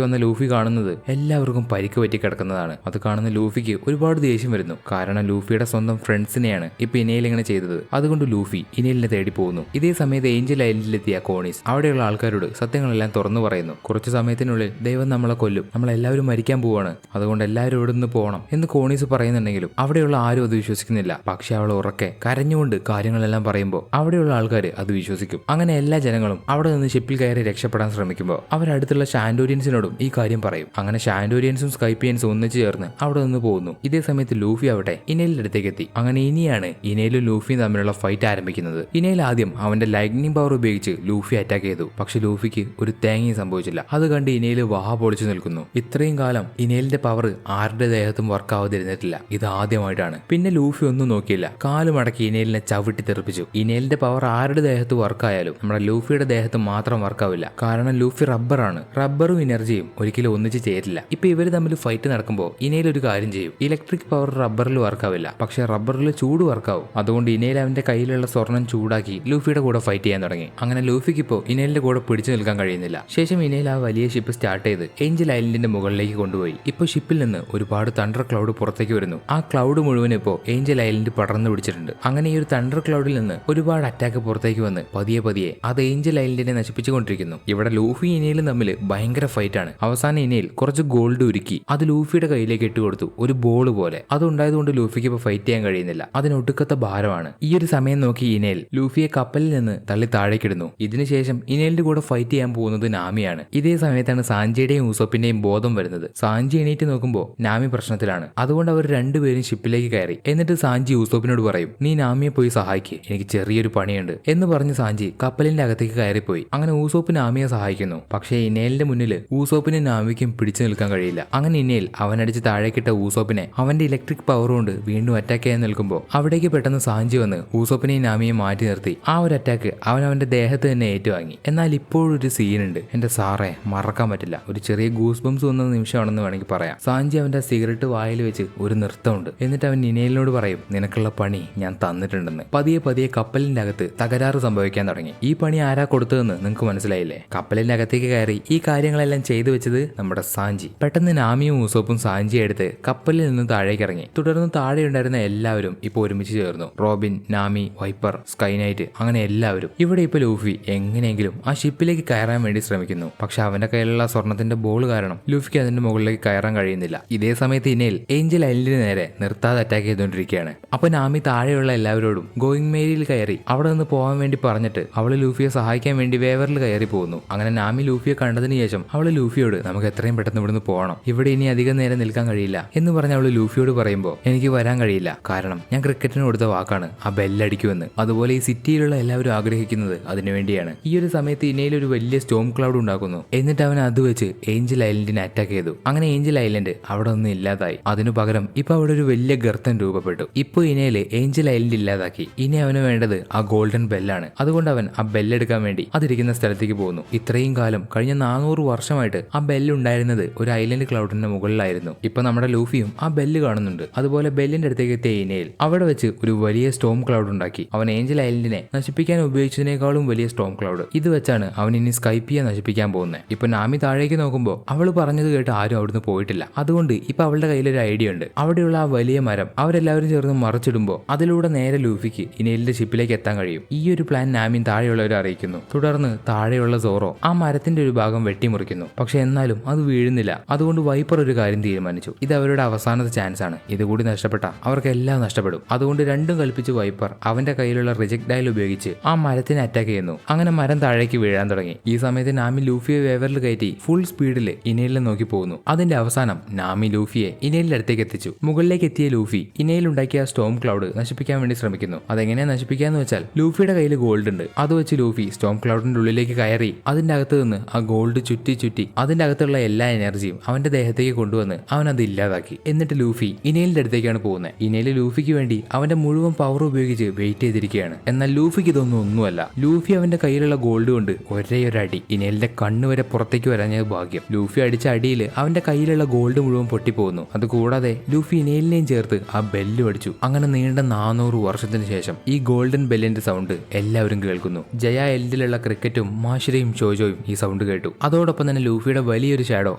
Speaker 1: വന്ന ലൂഫി കാണുന്നത് എല്ലാവർക്കും പരിക്ക് പറ്റി കിടക്കുന്നതാണ്. അത് കാണുന്ന ലൂഫിക്ക് ഒരുപാട് ദേഷ്യം വരുന്നു. കാരണം ലൂഫിയുടെ സ്വന്തം ഫ്രണ്ട്സിനെയാണ് ഇപ്പൊ ഇനയിൽ ഇങ്ങനെ ചെയ്തത്. അതുകൊണ്ട് ലൂഫി ഇനയിലിനെ തേടി പോകുന്നു. ഇതേ സമയത്ത് ഏഞ്ചൽ ഐലൻഡിലെത്തിയ കോണീസ് അവിടെയുള്ള ആൾക്കാരോട് സത്യങ്ങളെല്ലാം തുറന്നു പറയുന്നു. കുറച്ചു സമയത്തിനുള്ളിൽ ദൈവം നമ്മളെ കൊല്ലും, നമ്മളെല്ലാവരും മരിക്കാൻ പോവാണ്, അതുകൊണ്ട് എല്ലാവരും ഇവിടെ നിന്ന് പോകണം എന്ന് കോണീസ് പറയുന്നുണ്ടെങ്കിലും അവിടെയുള്ള ആരും അത് വിശ്വസിക്കുന്നില്ല. പക്ഷെ അവൾ ഉറക്കെ കരഞ്ഞുകൊണ്ട് കാര്യങ്ങളെല്ലാം പറയുമ്പോൾ അവിടെയുള്ള ആൾക്കാർ അത് വിശ്വസിക്കും. അങ്ങനെ എല്ലാ ജനങ്ങളും അവിടെ നിന്ന് ഷിപ്പിൽ കയറി രക്ഷപ്പെടാൻ ശ്രമിക്കുമ്പോൾ അവരടുത്തുള്ള ഷാൻഡോരിയൻസ് ഷാൻഡോരിയൻസിനോടും ഈ കാര്യം പറയും. അങ്ങനെ ഷാൻഡോരിയൻസും സ്കൈപ്പിയൻസും ഒന്നിച്ചു ചേർന്ന് അവിടെ നിന്ന് പോകുന്നു. ഇതേ സമയത്ത് ലൂഫി ആവട്ടെ ഇനേലിന്റെ അടുത്തേക്ക് എത്തി. അങ്ങനെ ഇനിയാണ് ഇനേലും ലൂഫിയും തമ്മിലുള്ള ഫൈറ്റ് ആരംഭിക്കുന്നത്. ഇനേൽ ആദ്യം അവന്റെ ലൈറ്റ്നിങ് പവർ ഉപയോഗിച്ച് ലൂഫി അറ്റാക്ക് ചെയ്തു. പക്ഷെ ലൂഫിക്ക് ഒരു തേങ്ങയും സംഭവിച്ചില്ല. അത് കണ്ട് ഇനേല് വാഹ പൊളിച്ചു നിൽക്കുന്നു. ഇത്രയും കാലം ഇനേലിന്റെ പവർ ആരുടെ ദേഹത്തും വർക്ക് ആവാതിരുന്നിട്ടില്ല. ഇത് ആദ്യമായിട്ടാണ്. പിന്നെ ലൂഫി ഒന്നും നോക്കിയില്ല, കാല് മടക്കി ഇനേലിനെ ചവിട്ടി തെറിപ്പിച്ചു. ഇനേലിന്റെ പവർ ആരുടെ ദേഹത്ത് വർക്കായാലും നമ്മുടെ ലൂഫിയുടെ ദേഹത്ത് മാത്രം വർക്കാവില്ല. കാരണം ലൂഫി റബ്ബറാണ്. റബ്ബറും എനർജിയും ഒരിക്കലും ഒന്നിച്ച് ചേരില്ല. ഇപ്പൊ ഇവര് തമ്മിൽ ഫൈറ്റ് നടക്കുമ്പോൾ ഇനേൽ ഒരു കാര്യം ചെയ്യും. ഇലക്ട്രിക് പവർ റബ്ബറിൽ വർക്കാവില്ല, പക്ഷെ റബ്ബറിൽ ചൂട് വർക്കാവും. അതുകൊണ്ട് ഇനേൽ അവന്റെ കയ്യിലുള്ള സ്വർണം ചൂടാക്കി ലൂഫിയുടെ കൂടെ ഫൈറ്റ് ചെയ്യാൻ തുടങ്ങി. അങ്ങനെ ലൂഫിക്ക് ഇപ്പോൾ ഇനേലിന്റെ കൂടെ പിടിച്ചു നിൽക്കാൻ കഴിയുന്നില്ല. ശേഷം ഇനേൽ ആ വലിയ ഷിപ്പ് സ്റ്റാർട്ട് ചെയ്ത് ഏഞ്ചൽ ഐലൻഡിന്റെ മുകളിലേക്ക് കൊണ്ടുപോയി. ഇപ്പോൾ ഷിപ്പിൽ നിന്ന് ഒരുപാട് തണ്ടർ ക്ലൗഡ് പുറത്തേക്ക് വരുന്നു. ആ ക്ലൗഡ് മുഴുവൻ ഇപ്പോൾ ഏഞ്ചൽ ഐലൻഡ് പടർന്നു പിടിച്ചിട്ടുണ്ട്. അങ്ങനെ ഈ ഒരു തണ്ടർ ക്ലൗഡിൽ നിന്ന് ഒരുപാട് അറ്റാക്ക് പുറത്തേക്ക് വന്ന് പതിയെ പതിയെ അത് ഏഞ്ചൽ ഐലൻഡിനെ നശിപ്പിച്ചുകൊണ്ടിരിക്കുന്നു. ഇവിടെ ലൂഫി ഇനേലും തമ്മിൽ ഭയങ്കര ഫൈറ്റ് ആണ്. അവസാനം ഇനേൽ കുറച്ച് ഗോൾഡ് ഉരുക്കി അത് ലൂഫിയുടെ കയ്യിലേക്ക് ഇട്ടുകൊടുത്തു, ഒരു ബോൾ പോലെ. അതുണ്ടായതുകൊണ്ട് ലൂഫിക്ക് ഇപ്പോൾ ഫൈറ്റ് ചെയ്യാൻ കഴിയുന്നില്ല. അതിനൊടുക്കത്തെ ഭാരമാണ്. ഈ ഒരു സമയം നോക്കി ഇനേൽ ലൂഫിയെ കപ്പലിൽ നിന്ന് തള്ളി താഴേക്കിടുന്നു. ഇതിനുശേഷം ഇനേലിന്റെ കൂടെ ഫൈറ്റ് ചെയ്യാൻ പോകുന്നത് നാമിയാണ്. ഇതേ സമയത്താണ് സാഞ്ചിയുടെയും ഊസോപ്പിന്റെയും ബോധം വരുന്നത്. സാഞ്ചി എണീറ്റ് നോക്കുമ്പോൾ നാമി പ്രശ്നത്തിലാണ്. അതുകൊണ്ട് അവർ രണ്ടുപേരും ഷിപ്പിലേക്ക് കയറി. എന്നിട്ട് സാഞ്ചി ഊസോപ്പിനോട് പറയും, നീ നാമിയെ പോയി സഹായിക്ക്, എനിക്ക് ചെറിയൊരു പണിയുണ്ട് എന്ന് പറഞ്ഞ് സാഞ്ചി കപ്പലിന്റെ അകത്തേക്ക് കയറിപ്പോയി. അങ്ങനെ ഊസോപ്പ് നാമിയെ സഹായിക്കുന്നു. പക്ഷേ ഇനേലിന്റെ മുന്നിൽ ഊസോപ്പിനും നാമിക്കും പിടിച്ചു നിൽക്കാൻ കഴിയില്ല. അങ്ങനെ ഇനേൽ അവനടിച്ച് താഴേക്കിട്ട ഊസോപ്പിനെ അവന്റെ ഇലക്ട്രിക് പവർ കൊണ്ട് വീണ്ടും അറ്റാക്ക് ചെയ്യാൻ നിൽക്കുമ്പോൾ അവിടേക്ക് പെട്ടെന്ന് സാഞ്ചി വന്ന് ഊസോപ്പിനെയും നാമിയെ മാറ്റി നിർത്തി. ആ ഒരു അറ്റാക്ക് അവൻ അവന്റെ ദേഹത്ത് തന്നെ ഏറ്റുവാങ്ങി. എന്നാൽ ഇപ്പോഴൊരു സീനുണ്ട്, എന്റെ സാറേ മറക്കാൻ പറ്റില്ല. ഒരു ചെറിയ ഗൂസ് ബംസ് വന്ന നിമിഷമാണെന്ന് വേണമെങ്കിൽ പറയാം. സാഞ്ചി അവന്റെ സിഗരറ്റ് വായിൽ വെച്ച് ഒരു നൃത്തമുണ്ട്. എന്നിട്ട് അവൻ ഇനേലിനോട് പറയും, നിനക്കുള്ള പണി ഞാൻ തന്നിട്ടുണ്ടെന്ന്. പതിയെ പതിയെ കപ്പലിന്റെ അകത്ത് തകരാറ് സംഭവിക്കാൻ തുടങ്ങി. ഈ പണി ആരാ കൊടുത്തതെന്ന് നിങ്ങൾക്ക് മനസ്സിലായില്ലേ? കപ്പലിന്റെ അകത്തേക്ക് കയറി ഈ കാര്യങ്ങളെല്ലാം ചെയ്തു വെച്ചത് നമ്മുടെ സാഞ്ചി. പെട്ടെന്ന് നാമിയും ഊസോപ്പും സാഞ്ചിയെ എടുത്ത് കപ്പലിൽ നിന്ന് താഴേക്ക് ഇറങ്ങി. തുടർന്ന് താഴെ ഉണ്ടായിരുന്ന എല്ലാവരും ഇപ്പൊ ഒരുമിച്ച് ചേർന്നു. റോബിൻ, നാമി, വൈപ്പർ, സ്കൈനൈറ്റ്, അങ്ങനെ എല്ലാവരും. ഇവിടെ ഇപ്പൊ ലൂഫി എങ്ങനെയെങ്കിലും ആ ഷിപ്പിലേക്ക് കയറാൻ വേണ്ടി ശ്രമിക്കുന്നു. പക്ഷെ അവന്റെ കയ്യിലുള്ള സ്വർണത്തിന്റെ ബോൾ കാരണം ലൂഫിക്ക് അതിന്റെ മുകളിലേക്ക് കയറാൻ കഴിയുന്നില്ല. ഇതേ സമയത്ത് ഇനേൽ ഏഞ്ചൽ ഐലൻഡിന് നേരെ നിർത്താതെ അറ്റാക്ക് ചെയ്തുകൊണ്ടിരിക്കുകയാണ്. അപ്പൊ നാമി താഴെയുള്ള എല്ലാവരോടും ഗോയിങ് മേരിയിൽ കയറി അവിടെ നിന്ന് പോകാൻ വേണ്ടി പറഞ്ഞിട്ട് അവള് ലൂഫിയെ സഹായിക്കാൻ വേണ്ടി വേവറിൽ കയറി പോകുന്നു. അങ്ങനെ നാമി ലൂഫിയെ കണ്ടതിന് ശേഷം അവള് ലൂഫിയോട് നമുക്ക് എത്രയും പെട്ടെന്ന് ഇവിടുന്ന് പോകണം, ഇവിടെ ഇനി അധികം നേരം നിൽക്കാൻ കഴിയില്ല എന്ന് പറഞ്ഞ് അവള് ലൂഫിയോട് പറയുമ്പോൾ എനിക്ക് വരാൻ കഴിയില്ല, കാരണം ഞാൻ ക്രിക്കറ്റിന് കൊടുത്ത വാക്കാണ് ആ ബെല്ലടിക്കുമെന്ന്. അതുപോലെ ഈ സിറ്റിയിലുള്ള എല്ലാവരും ആഗ്രഹിക്കുന്നത് അതിനുവേണ്ടിയാണ്. ഈ ഒരു സമയത്ത് ഇനയിൽ ഒരു വലിയ സ്റ്റോം ക്ലൗഡ് ഉണ്ടാക്കുന്നു. എന്നിട്ട് അവൻ അത് വെച്ച് ഏഞ്ചൽ ഐലൻഡിനെ അറ്റാക്ക് ചെയ്തു. അങ്ങനെ ഏഞ്ചൽ ഐലൻഡ് അവിടെ ഒന്നും ഇല്ലാതായി. അതിനു പകരം ഇപ്പൊ അവിടെ ഒരു വലിയ ഗർത്തം രൂപപ്പെട്ടു. ഇപ്പൊ ഇനയില് ഏഞ്ചൽ ഐലൻഡ് ഇല്ലാതാക്കി. ഇനി അവന് വേണ്ടത് ആ ഗോൾഡൻ ബെല്ലാണ്. അതുകൊണ്ട് അവൻ ആ ബെല്ലെടുക്കാൻ വേണ്ടി അതിരിക്കുന്ന സ്ഥലത്തേക്ക് പോകുന്നു. ഇത്രയും കാലം കഴിഞ്ഞ 400 വർഷമായിട്ട് ആ ബെല്ല് ഉണ്ടായിരുന്നത് ഒരു ഐലൻഡ് ക്ലൗഡിന്റെ മുകളിലായിരുന്നു. ഇപ്പൊ നമ്മുടെ ലൂഫിയും ആ ബെല്ല് കാണുന്നുണ്ട്. അതുപോലെ ബെല്ലിന്റെ അടുത്തേക്ക് എത്തിയ ഇനയിൽ അവിടെ വെച്ച് ഒരു വലിയ സ്റ്റോം ക്ലൗഡ് ഉണ്ടാക്കി. അവൻ ഏഞ്ചൽ ഐലൻഡിനെ നശിപ്പിക്കാൻ ഉപയോഗിച്ചതിനേക്കാളും വലിയ സ്റ്റോം ക്ലൗഡ്. ഇത് വെച്ചാണ് അവൻ ഇനി സ്കൈപ്പിയെ നശിപ്പിക്കാൻ പോകുന്നത്. ഇപ്പൊ നാമി താഴേക്ക് നോക്കുമ്പോൾ അവള് പറഞ്ഞത് കേട്ട് ആരും അവിടുന്ന് പോയിട്ടില്ല. അതുകൊണ്ട് ഇപ്പൊ അവളുടെ കയ്യിൽ ഒരു ഐഡിയ ഉണ്ട്. അവിടെയുള്ള ആ വലിയ മരം അവരെല്ലാവരും ചേർന്ന് മറിച്ചിടുമ്പോൾ അതിലൂടെ നേരെ ലൂഫിക്ക് ഇനയിലിന്റെ ഷിപ്പിലേക്ക് എത്താൻ കഴിയും. ഈ ഒരു പ്ലാൻ നാമിൻ താഴെയുള്ളവരെ അറിയിക്കുന്നു. തുടർന്ന് താഴെയുള്ള സോറോ ആ മരത്തിന്റെ ഒരു ഭാഗം വെട്ടിമുറിക്കുന്നു. പക്ഷെ എന്നാലും അത് വീഴുന്നില്ല. അതുകൊണ്ട് വൈപ്പർ ഒരു കാര്യം തീരുമാനിച്ചു, ഇത് അവരുടെ അവസാനത്തെ ചാൻസ് ആണ്. ഇതുകൂടി നഷ്ടപ്പെട്ട അവർക്ക് എല്ലാം നഷ്ടപ്പെടും. അതുകൊണ്ട് രണ്ടും കൽപ്പിച്ച് വൈപ്പർ അവന്റെ കയ്യിലുള്ള റിജക്ട് ഡയൽ ഉപയോഗിച്ച് ആ മരത്തിനെ അറ്റാക്ക് ചെയ്യുന്നു. അങ്ങനെ മരം താഴേക്ക് വീഴാൻ തുടങ്ങി. ഈ സമയത്ത് നാമി ലൂഫിയെ വേവറിൽ കയറ്റി ഫുൾ സ്പീഡിൽ ഇനയിലെ നോക്കി പോകുന്നു. അതിന്റെ അവസാനം നാമി ലൂഫിയെ ഇനയിലിന്റെ അടുത്തേക്ക് എത്തിച്ചു. മുകളിലേക്ക് എത്തിയ ലൂഫി ഇനയിൽ ഉണ്ടാക്കിയ സ്റ്റോം ക്ലൗഡ് നശിപ്പിക്കാൻ വേണ്ടി ശ്രമിക്കുന്നു. അതെങ്ങനെയാ നശിപ്പിക്കാന്ന് വെച്ചാൽ ലൂഫിയുടെ കയ്യിൽ ഗോൾഡ് ഉണ്ട്. അത് വെച്ച് ലൂഫി സ്റ്റോം ക്ലൗഡിന്റെ ഉള്ളിലേക്ക് കയറി അതിന്റെ അകത്ത് നിന്ന് ആ ഗോൾഡ് ചുറ്റി ചുറ്റി അതിന്റെ അകത്തുള്ള എല്ലാ എനർജിയും അവന്റെ ദേഹത്തേക്ക് കൊണ്ടുവന്ന് അവൻ അത് ഇല്ലാതാക്കി. എന്നിട്ട് ലൂഫി ഇനയിലിന്റെ അടുത്തേക്കാണ് പോകുന്നത്. ഇനയിൽ ലൂഫിക്ക് വേണ്ടി അവന്റെ മുഴുവൻ പവർ ഉപയോഗിച്ച് വെയിറ്റ് ചെയ്തിരിക്കുകയാണ്. എന്നാൽ ലൂഫിക്ക് ഇതൊന്നും ഒന്നുമല്ല. ലൂഫി അവന്റെ കയ്യിലുള്ള ഗോൾഡ് കൊണ്ട് ഒരേ ഒരു അടി ഇനയിലിന്റെ കണ്ണ് വരെ പുറത്തേക്ക് വരാഞ്ഞത് ഭാഗ്യം. ലൂഫി അടിച്ച അടിയിൽ അവന്റെ കയ്യിലുള്ള ഗോൾഡ് മുഴുവൻ പൊട്ടിപ്പോകുന്നു. അതുകൂടാതെ ലൂഫി ഇനയിലിനെയും ചേർത്ത് ആ ബെല്ലും അടിച്ചു. അങ്ങനെ നീണ്ട 400 വർഷത്തിന് ശേഷം ഈ ഗോൾഡൻ ബെല്ലിന്റെ സൗണ്ട് എല്ലാവരും കേൾക്കുന്നു. ജയ എൽഡിലുള്ള ക്രിക്കറ്റും മാഷിരയും ഷോജോയും ഈ സൗണ്ട് കേട്ടു. അതോടൊപ്പം തന്നെ ലൂഫിയുടെ വലിയൊരു ഷാഡോ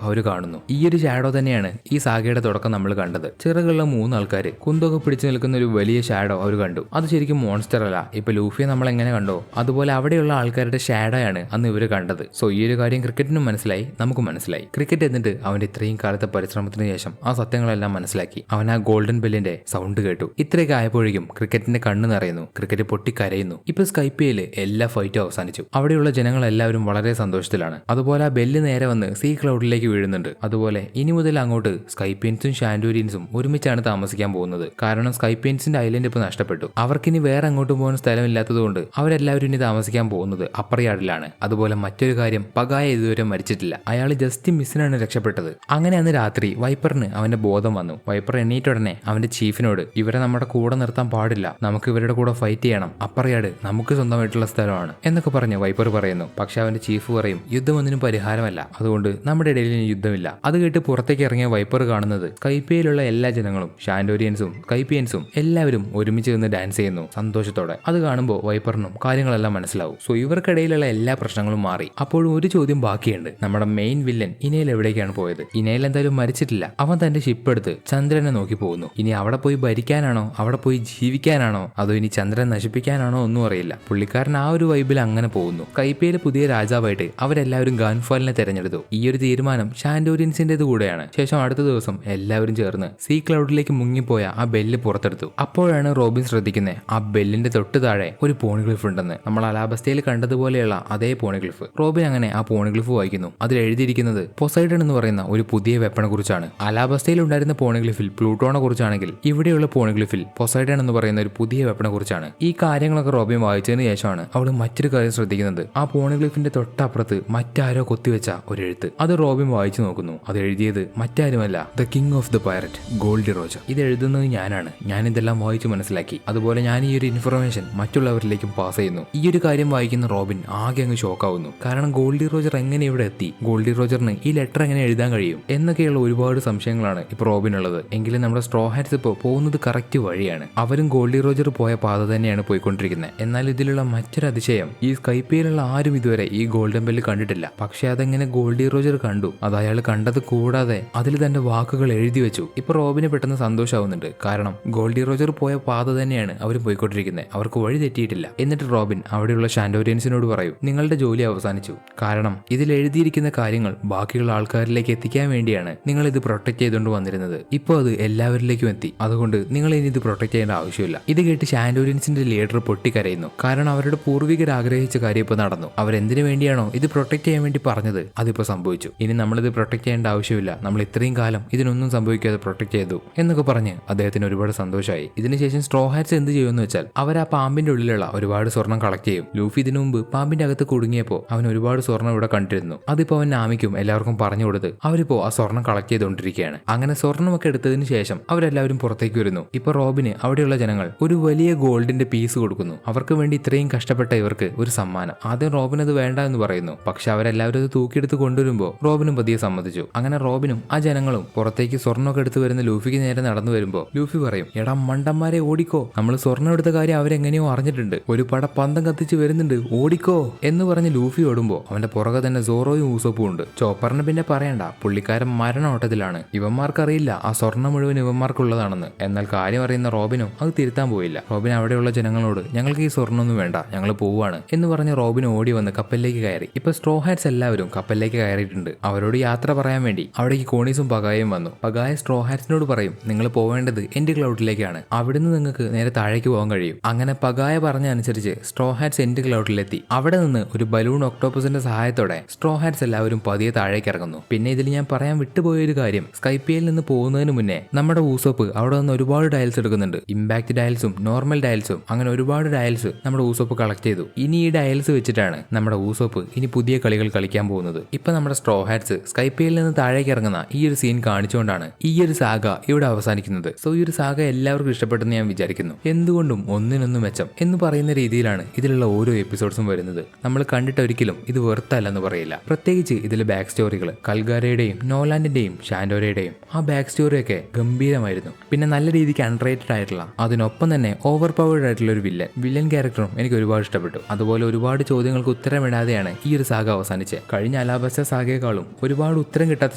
Speaker 1: അവർ കാണുന്നു. ഈ ഒരു ഷാഡോ തന്നെയാണ് ഈ സാഗയുടെ തുടക്കം നമ്മൾ കണ്ടത്. ചിറകുള്ള 3 ആൾക്കാർ കുന്തൊക്കെ പിടിച്ചു നിൽക്കുന്ന ഒരു വലിയ ഷാഡോ അവർ കണ്ടു. അത് ശരിക്കും മോൺസ്റ്റർ അല്ല. ഇപ്പൊ ലൂഫിയെ നമ്മൾ എങ്ങനെ കണ്ടോ അതുപോലെ അവിടെയുള്ള ആൾക്കാരുടെ ഷാഡോയാണ് അന്ന് ഇവര് കണ്ടത്. സോ ഈ ഒരു കാര്യം ക്രിക്കറ്റിനും മനസ്സിലായി, നമുക്ക് മനസ്സിലായി. ക്രിക്കറ്റ് എന്നിട്ട് അവന്റെ ഇത്രയും കാലത്തെ പരിശ്രമത്തിന് ശേഷം ആ സത്യങ്ങളെല്ലാം മനസ്സിലാക്കി. അവൻ ആ ഗോൾഡൻ ബെല്ലിന്റെ സൗണ്ട് കേട്ടു. ഇത്രയൊക്കെ ആയപ്പോഴേക്കും ക്രിക്കറ്റിന്റെ കണ്ണ് നിറയുന്നു. ക്രിക്കറ്റ് പൊട്ടിക്കരയുന്നു. ഇപ്പൊ സ്കൈപ്പിയില് എല്ലാ ഫൈറ്റും അവസാനിച്ചു. അവിടെയുള്ള ജനങ്ങളെല്ലാവരും വളരെ സന്തോഷത്തിലാണ്. അതുപോലെ ആ ബെല്ല് നേരെ നേരെ വന്ന് സീ ക്ലൗഡിലേക്ക് വീഴുന്നുണ്ട്. അതുപോലെ ഇനി മുതൽ അങ്ങോട്ട് സ്കൈപ്പിയൻസും ഷാൻഡോരിയൻസും ഒരുമിച്ചാണ് താമസിക്കാൻ പോകുന്നത്. കാരണം സ്കൈപ്പിയൻസിന്റെ ഐലൻഡ് ഇപ്പോൾ നഷ്ടപ്പെട്ടു. അവർക്കിനി വേറെ അങ്ങോട്ട് പോകാൻ സ്ഥലമില്ലാത്തതുകൊണ്ട് അവരെല്ലാവരും ഇനി താമസിക്കാൻ പോകുന്നത് അപ്പർ യാർഡിലാണ്. അതുപോലെ മറ്റൊരു കാര്യം, പഗായ ഇതുവരെ മരിച്ചിട്ടില്ല. അയാൾ ജസ്റ്റ് മിസ്സിനാണ് രക്ഷപ്പെട്ടത്. അങ്ങനെ അന്ന് രാത്രി വൈപ്പറിന് അവന്റെ ബോധം വന്നു. വൈപ്പർ എണ്ണീറ്റ ഉടനെ അവന്റെ ചീഫിനോട് ഇവരെ നമ്മുടെ കൂടെ നിർത്താൻ പാടില്ല, നമുക്ക് ഇവരുടെ കൂടെ ഫൈറ്റ് ചെയ്യണം, അപ്പർ യാർഡ് നമുക്ക് സ്വന്തമായിട്ടുള്ള സ്ഥലമാണ് എന്നൊക്കെ പറഞ്ഞ് വൈപ്പർ പറയുന്നു. പക്ഷെ അവന്റെ ചീഫ് പറയും യുദ്ധം ഒന്നിനും പരിഹാരമല്ല, അതുകൊണ്ട് നമ്മുടെ ഇടയിൽ ഇനി യുദ്ധമില്ല. അത് കേട്ട് പുറത്തേക്ക് ഇറങ്ങിയ വൈപ്പർ കാണുന്നത് സ്കൈപ്പിയയിലുള്ള എല്ലാ ജനങ്ങളും ഷാൻഡോരിയൻസും സ്കൈപ്പിയൻസും എല്ലാവരും ഒരുമിച്ച് നിന്ന് ഡാൻസ് ചെയ്യുന്നു സന്തോഷത്തോടെ. അത് കാണുമ്പോൾ വൈപ്പറിനും കാര്യങ്ങളെല്ലാം മനസ്സിലാവും. സോ ഇവർക്കിടയിലുള്ള എല്ലാ പ്രശ്നങ്ങളും മാറി. അപ്പോഴും ഒരു ചോദ്യം ബാക്കിയുണ്ട്, നമ്മുടെ മെയിൻ വില്ലൻ ഇനയിൽ എവിടേക്കാണ് പോയത്? ഇനയിൽ എന്തായാലും മരിച്ചിട്ടില്ല. അവൻ തന്റെ ഷിപ്പ് എടുത്ത് ചന്ദ്രനെ നോക്കി പോകുന്നു. ഇനി അവിടെ പോയി ഭരിക്കാനാണോ, അവിടെ പോയി ജീവിക്കാനാണോ, അതോ ഇനി ചന്ദ്രൻ നശിപ്പിക്കാനാണോ ഒന്നും അറിയില്ല. പുള്ളിക്കാരൻ ആ ഒരു വൈബിൽ അങ്ങനെ പോകുന്നു. സ്കൈപ്പിയയിലെ പുതിയ രാജാവായിട്ട് അവരെല്ലാവരും ഗാൻഫാലിനെ തെരഞ്ഞെടുത്തു. ഈ ഒരു തീരുമാനം ഷാൻഡോരിയൻസിന്റേത് കൂടെയാണ്. ശേഷം അടുത്ത ദിവസം എല്ലാവരും ചേർന്ന് സീ ക്ലൗഡിലേക്ക് മുങ്ങിപ്പോയ ആ ബെല്ല് പുറത്തെടുത്തു. അപ്പോഴാണ് റോബിൻ ശ്രദ്ധിക്കുന്നത് ആ ബെല്ലിന്റെ തൊട്ട് താഴെ ഒരു പോണിഗ്ലിഫ് ഉണ്ടെന്ന്. നമ്മൾ അലാബസ്റ്റയിൽ കണ്ടതുപോലെയുള്ള അതേ പോണിഗ്ലിഫ്. റോബിൻ അങ്ങനെ ആ പോണിഗ്ലിഫ് വായിക്കുന്നു. അതിൽ എഴുതിയിരിക്കുന്നത് പൊസൈഡൺ എന്ന് പറയുന്ന ഒരു പുതിയ വെപ്പണെ കുറിച്ചാണ്. അലാബസ്റ്റയിൽ ഉണ്ടായിരുന്ന പോണിഗ്ലിഫിൽ പ്ലൂട്ടോണെ കുറിച്ചാണെങ്കിൽ ഇവിടെയുള്ള പോണിഗ്ലിഫിൽ പൊസൈഡൺ എന്ന് പറയുന്ന ഒരു പുതിയ വെപ്പണെ കുറിച്ചാണ്. ഈ കാര്യങ്ങളൊക്കെ റോബിൻ വായിച്ചതിന് ശേഷമാണ് അവൾ മറ്റൊരു കാര്യം ശ്രദ്ധിക്കുന്നത്. ആ പോണിഗ്ലിഫിന്റെ തൊട്ടപ്പുറത്ത് മറ്റാരോ കൊത്തിവെച്ച ഒരു എഴുത്ത്. അത് റോബിൻ വായിച്ചു നോക്കുന്നു. അത് എഴുതിയത് മറ്റാരുമല്ല, the king of the pirate, Goldie Roger. ഇത് എഴുതുന്നത് ഞാനാണ്. ഞാൻ ഇതെല്ലാം വായിച്ചു മനസ്സിലാക്കി. അതുപോലെ ഞാൻ ഈ ഒരു ഇൻഫർമേഷൻ മറ്റുള്ളവരിലേക്കും പാസ് ചെയ്യുന്നു. ഈ ഒരു കാര്യം വായിക്കുന്ന റോബിൻ ആകെ അങ്ങ് ഷോക്കാവുന്നു. കാരണം ഗോൾഡി റോജർ എങ്ങനെ ഇവിടെ എത്തി, ഗോൾഡി റോജറിന് ഈ ലെറ്റർ എങ്ങനെ എഴുതാൻ കഴിയും എന്നൊക്കെയുള്ള ഒരുപാട് സംശയങ്ങളാണ് ഇപ്പോൾ റോബിനുള്ളത്. എങ്കിലും നമ്മുടെ സ്ട്രോ ഹാറ്റ്സ് ഇപ്പോൾ പോകുന്നത് കറക്റ്റ് വഴിയാണ്. അവരും ഗോൾഡി റോജർ പോയ പാത തന്നെയാണ് പോയിക്കൊണ്ടിരിക്കുന്നത്. എന്നാൽ ഇതിലുള്ള മറ്റൊരു അതിശയം, ഈ സ്കൈപ്പിയിലുള്ള ആരും ഇതുവരെ ഈ ഗോൾഡൻ ബെല്ല് കണ്ടിട്ടില്ല. പക്ഷെ അതെങ്ങനെ ഗോൾഡി റോജർ കണ്ടു? അത് അയാൾ കണ്ടത് കൂടാതെ അതിൽ തന്റെ വാക്കുകൾ എഴുതി വെച്ചു. ഇപ്പൊ റോബിന് പെട്ടെന്ന് സന്തോഷമാവുന്നുണ്ട്. കാരണം ഗോൾഡി റോജർ പോയ പാത തന്നെയാണ് അവർ പോയിക്കൊണ്ടിരിക്കുന്നത്. അവർക്ക് വഴി തെറ്റിയിട്ടില്ല. എന്നിട്ട് റോബിൻ അവിടെയുള്ള ഷാൻഡോരിയൻസിനോട് പറയും, നിങ്ങളുടെ ജോലി അവസാനിച്ചു. കാരണം ഇതിൽ എഴുതിയിരിക്കുന്ന കാര്യങ്ങൾ ബാക്കിയുള്ള ആൾക്കാരിലേക്ക് എത്തിക്കാൻ വേണ്ടിയാണ് നിങ്ങൾ ഇത് പ്രൊട്ടക്ട് ചെയ്തുകൊണ്ട് വന്നിരുന്നത്. ഇപ്പോൾ അത് എല്ലാവരിലേക്കും എത്തി. അതുകൊണ്ട് നിങ്ങൾ ഇനി ഇത് പ്രൊട്ടക്ട് ചെയ്യേണ്ട ആവശ്യമില്ല. ഇത് കേട്ട് ഷാൻഡോരിയൻസിന്റെ ലീഡർ പൊട്ടിക്കരയുന്നു. കാരണം അവരുടെ പൂർവികർ ആഗ്രഹിച്ച കാര്യം ഇപ്പോൾ നടന്നു. അവരെന്തിനു വേണ്ടിയാണോ ഇത് പ്രൊട്ടക്ട് ചെയ്യാൻ വേണ്ടി പറഞ്ഞത് അതിപ്പോൾ സംഭവിച്ചു. ഇനി നമ്മളിത് പ്രൊട്ടക്ട് ചെയ്യേണ്ട ആവശ്യമില്ല. നമ്മൾ ഇത്രയും കാലം ഇതിനൊന്നും സംഭവിക്കാതെ പ്രൊട്ടക്ട് ചെയ്തു എന്നൊക്കെ പറഞ്ഞ് അദ്ദേഹത്തിന് ഒരുപാട് സന്തോഷമായി. ഇതിനുശേഷം സ്ട്രോ ഹാറ്റ്സ് എന്ത് ചെയ്യുമെന്ന് വെച്ചാൽ അവർ ആ പാമ്പിന്റെ ഉള്ളിലുള്ള ഒരുപാട് സ്വർണം കളക്ട് ചെയ്യും. ലൂഫി ഇതിനു മുമ്പ് പാമ്പിന്റെ അകത്ത് കുടുങ്ങിയപ്പോൾ അവൻ ഒരുപാട് സ്വർണം ഇവിടെ കണ്ടിരുന്നു. അതിപ്പോ അവൻ നാമിക്കും എല്ലാവർക്കും പറഞ്ഞു കൊടുത്ത് അവരിപ്പോ ആ സ്വർണം കളക്ട് ചെയ്തുകൊണ്ടിരിക്കുകയാണ്. അങ്ങനെ സ്വർണ്ണമൊക്കെ എടുത്തതിന് ശേഷം അവരെല്ലാവരും പുറത്തേക്ക് വരുന്നു. ഇപ്പൊ റോബിന് അവിടെയുള്ള ജനങ്ങൾ ഒരു വലിയ ഗോൾഡിന്റെ പീസ് കൊടുക്കുന്നു. അവർക്ക് വേണ്ടി ഇത്രയും കഷ്ടപ്പെട്ട ഇവർക്ക് ഒരു സമ്മാനം. ആദ്യം റോബിൻ അത് വേണ്ട എന്ന് പറയുന്നു. പക്ഷെ അവരെല്ലാവരും അത് തൂക്കിയെടുത്ത് കൊണ്ടുവരുമ്പോൾ റോബിനും പതിയെ സമ്മതിച്ചു. അങ്ങനെ റോബിനും ആ ജനങ്ങളും പുറത്തേക്ക് സ്വർണ്ണമൊക്കെ എടുത്ത് വരുന്ന ലൂഫിക്ക് നേരെ നടന്നു വരുമ്പോൾ ലൂഫി പറയും, എടാ മണ്ടന്മാരെ ഓടിക്കോ, നമ്മൾ സ്വർണ്ണം എടുത്ത കാര്യം അവരെങ്ങനെയോ അറിഞ്ഞിട്ടുണ്ട്, ഒരു പട പന്തം കത്തിച്ച് വരുന്നുണ്ട്, ഓടിക്കോ എന്ന് പറഞ്ഞ് ലൂഫി ഓടുമ്പോൾ അവന്റെ പുറകെ തന്നെ സോറോയും ഊസോപ്പും ഉണ്ട്. ചോപ്പറിന് പിന്നെ പറയണ്ട, പുള്ളിക്കാരൻ മരണോട്ടത്തിലാണ്. ഇവന്മാർക്കറിയില്ല ആ സ്വർണ്ണം മുഴുവൻ ഇവന്മാർക്കുള്ളതാണെന്ന്. എന്നാൽ കാര്യം അറിയുന്ന റോബിനും അത് തിരുത്താൻ പോയില്ല. റോബിൻ അവിടെയുള്ള ജനങ്ങളോട് ഞങ്ങൾക്ക് ഈ സ്വർണ്ണമൊന്നും വേണ്ട, ഞങ്ങൾ പോവാണ് എന്ന് പറഞ്ഞ് റോബിൻ ഓടി വന്ന് കപ്പലിലേക്ക് കയറി. ഇപ്പൊ സ്ട്രോ ഹാറ്റ്സ് എല്ലാവരും കപ്പലിലേക്ക് കയറിയിട്ടുണ്ട്. അവരോട് യാത്ര പറയാൻ വേണ്ടി അവിടേക്ക് കോണീസും പഗായും വന്നു. പഗായ സ്ട്രോ ഹാറ്റ്സിനോട് പറയും, നിങ്ങൾ പോവേണ്ടത് എൻഡ് ക്ലൗഡിലേക്കാണ്, അവിടുന്ന് നിങ്ങൾക്ക് നേരെ താഴേക്ക് പോകാൻ കഴിയും. അങ്ങനെ പഗായ പറഞ്ഞ അനുസരിച്ച് സ്ട്രോ ഹാറ്റ്സ് എൻഡ് ക്ലൗഡിലെത്തി. അവിടെ നിന്ന് ഒരു ബലൂൺ ഒക്ടോപ്പസിന്റെ സഹായത്തോടെ സ്ട്രോ ഹാറ്റ്സ് എല്ലാവരും പതിയെ താഴേക്ക് ഇറങ്ങുന്നു. പിന്നെ ഇതിൽ ഞാൻ പറയാൻ വിട്ടുപോയ ഒരു കാര്യം, സ്കൈപ്പിയയിൽ നിന്ന് പോകുന്നതിന് മുന്നേ നമ്മുടെ ഊസോപ്പ് അവിടെ നിന്ന് ഒരുപാട് ഡയൽസ് എടുക്കുന്നുണ്ട്. ഇമ്പാക്ട് ഡയൽസും നോർമൽ ഡയൽസും അങ്ങനെ ഒരുപാട് ഡയൽസ് നമ്മുടെ ഊസോപ്പ് കളക്ട് ചെയ്തു. ഇനി ഈ ഡയൽസ് വെച്ചിട്ടാണ് നമ്മുടെ ഊസോപ്പ് ഇനി പുതിയ കളികൾ കളിക്കാൻ പോകുന്നത്. ഇപ്പൊ നമ്മുടെ സ്ട്രോ ഹാറ്റ്സ് സ്കൈപ്പിയയിൽ നിന്ന് താഴേക്ക് ഇറങ്ങുന്ന ഈ ഒരു സീൻ കാണിച്ചുകൊണ്ടാണ് ഈ ഒരു സാഗ ഇവിടെ അവസാനിക്കുന്നത്. സോ ഈ ഒരു സാഗ എല്ലാവർക്കും ഇഷ്ടപ്പെട്ടെന്ന് ഞാൻ വിചാരിക്കുന്നു. എന്തുകൊണ്ടും ഒന്നിനൊന്നും മെച്ചം എന്ന് പറയുന്ന രീതിയിലാണ് ഇതിലുള്ള ഓരോ എപ്പിസോഡ്സും വരുന്നത്. നമ്മൾ കണ്ടിട്ട് ഒരിക്കലും ഇത് വെറുത്തല്ലെന്ന് പറയില്ല. പ്രത്യേകിച്ച് ഇതിലെ ബാക്ക് സ്റ്റോറികൾ, കൽഗാരയുടെയും നോലാൻഡിന്റെയും ഷാൻഡോരയുടെയും ആ ബാക്ക് സ്റ്റോറിയൊക്കെ ഗംഭീരമായിരുന്നു. പിന്നെ നല്ല രീതിക്ക് അൺറേറ്റഡ് ആയിട്ടുള്ള, അതിനൊപ്പം തന്നെ ഓവർ പവേർഡ് ആയിട്ടുള്ള ഒരു വില്ലൻ ക്യാരക്ടറും എനിക്ക് ഒരുപാട് ഇഷ്ടപ്പെട്ടു. അതുപോലെ ഒരുപാട് ചോദ്യങ്ങൾക്ക് ഉത്തരമിടാതെയാണ് ഈ ഒരു സാഗ അവസാനിച്ചത്. കഴിഞ്ഞ അലാബസ്റ്റ സാഗയെക്കാളും ഒരുപാട് ഉത്തരം കിട്ടാത്ത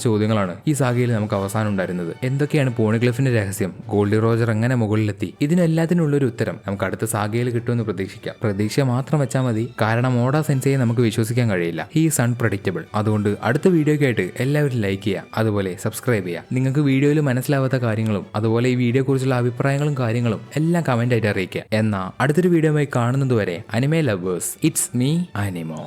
Speaker 1: ചോദ്യങ്ങളാണ് ഈ സാഗയിൽ നമുക്ക് അവസാനം ഉണ്ടായിരുന്നത്. എന്തൊക്കെയാണ് പോണിഗ്ലിഫിന്റെ രഹസ്യം, ഗോൾഡി റോജർ എങ്ങനെ മുകളിലെത്തി, ഇതിനെല്ലാത്തിനുള്ള ഒരു ഉത്തരം നമുക്ക് അടുത്ത സാഗയിൽ കിട്ടുമെന്ന് പ്രതീക്ഷിക്കാം. പ്രതീക്ഷ മാത്രം വെച്ചാൽ മതി. കാരണം ഓഡ സെൻസയെ നമുക്ക് വിശ്വസിക്കാൻ കഴിയില്ല. He is unpredictable. അതുകൊണ്ട് അടുത്ത വീഡിയോയ്ക്കായിട്ട് എല്ലാവരും ലൈക്ക് ചെയ്യുക, അതുപോലെ സബ്സ്ക്രൈബ് ചെയ്യുക. നിങ്ങൾക്ക് വീഡിയോയിൽ മനസ്സിലാവാത്ത കാര്യങ്ങളും അതുപോലെ ഈ വീഡിയോ കുറിച്ചുള്ള അഭിപ്രായങ്ങളും കാര്യങ്ങളും എല്ലാം കമന്റ് ആയിട്ട് അറിയിക്കുക. എന്നാൽ അടുത്തൊരു വീഡിയോയുമായി കാണുന്നത് വരെ അനിമേ ലവേഴ്സ്, ഇറ്റ്സ് മീ അനിമോ.